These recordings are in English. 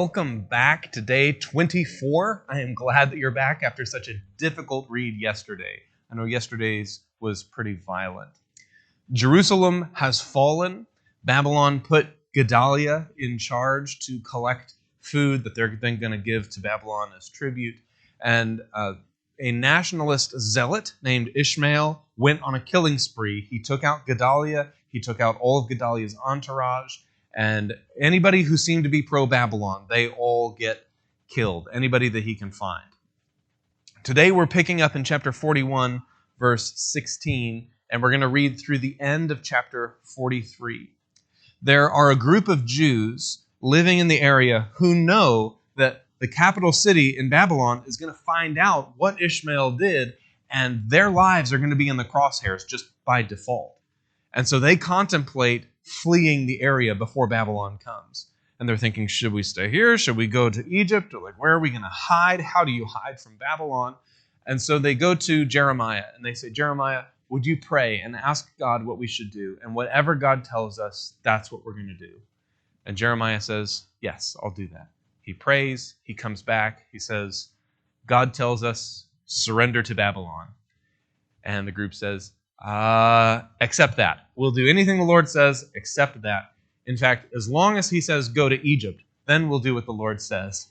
welcome back to day 24. I am glad that you're back after such a difficult read yesterday. I know yesterday's was pretty violent. Jerusalem has fallen. Babylon put Gedaliah in charge to collect food that they're then going to give to Babylon as tribute. And a nationalist zealot named Ishmael went on a killing spree. He took out Gedaliah. He took out all of Gedaliah's entourage. And anybody who seemed to be pro-Babylon, they all get killed. Anybody that he can find. Today we're picking up in chapter 41, verse 16, and we're going to read through the end of chapter 43. There are a group of Jews living in the area who know that the capital city in Babylon is going to find out what Ishmael did, and their lives are going to be in the crosshairs just by default. And so they contemplate fleeing the area before Babylon comes. And they're thinking, should we stay here? Should we go to Egypt? Or where are we going to hide? How do you hide from Babylon? And so they go to Jeremiah and they say, Jeremiah, would you pray and ask God what we should do? And whatever God tells us, that's what we're going to do. And Jeremiah says, yes, I'll do that. He prays. He comes back. He says, God tells us, surrender to Babylon. And the group says, accept that. We'll do anything the Lord says, except that. In fact, as long as he says go to Egypt, then we'll do what the Lord says.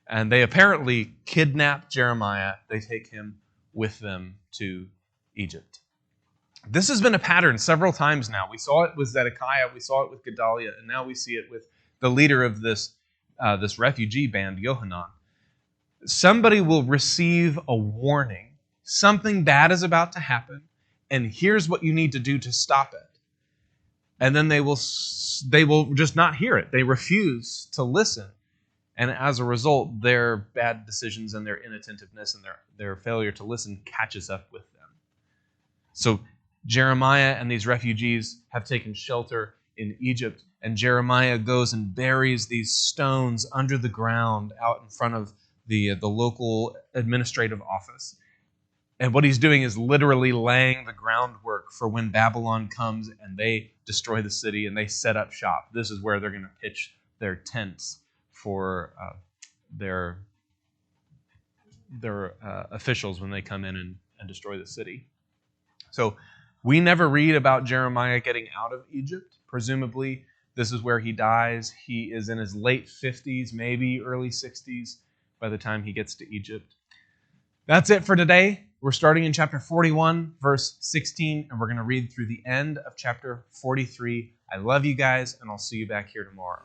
And they apparently kidnap Jeremiah. They take him with them to Egypt. This has been a pattern several times now. We saw it with Zedekiah, we saw it with Gedaliah, and now we see it with the leader of this refugee band, Yohanan. Somebody will receive a warning. Something bad is about to happen. And here's what you need to do to stop it. And then they will just not hear it. They refuse to listen. And as a result, their bad decisions and their inattentiveness and their failure to listen catches up with them. So Jeremiah and these refugees have taken shelter in Egypt. And Jeremiah goes and buries these stones under the ground out in front of the local administrative office. And what he's doing is literally laying the groundwork for when Babylon comes and they destroy the city and they set up shop. This is where they're going to pitch their tents for their officials when they come in and destroy the city. So we never read about Jeremiah getting out of Egypt. Presumably, this is where he dies. He is in his late 50s, maybe early 60s by the time he gets to Egypt. That's it for today. We're starting in chapter 41, verse 16, and we're going to read through the end of chapter 43. I love you guys, and I'll see you back here tomorrow.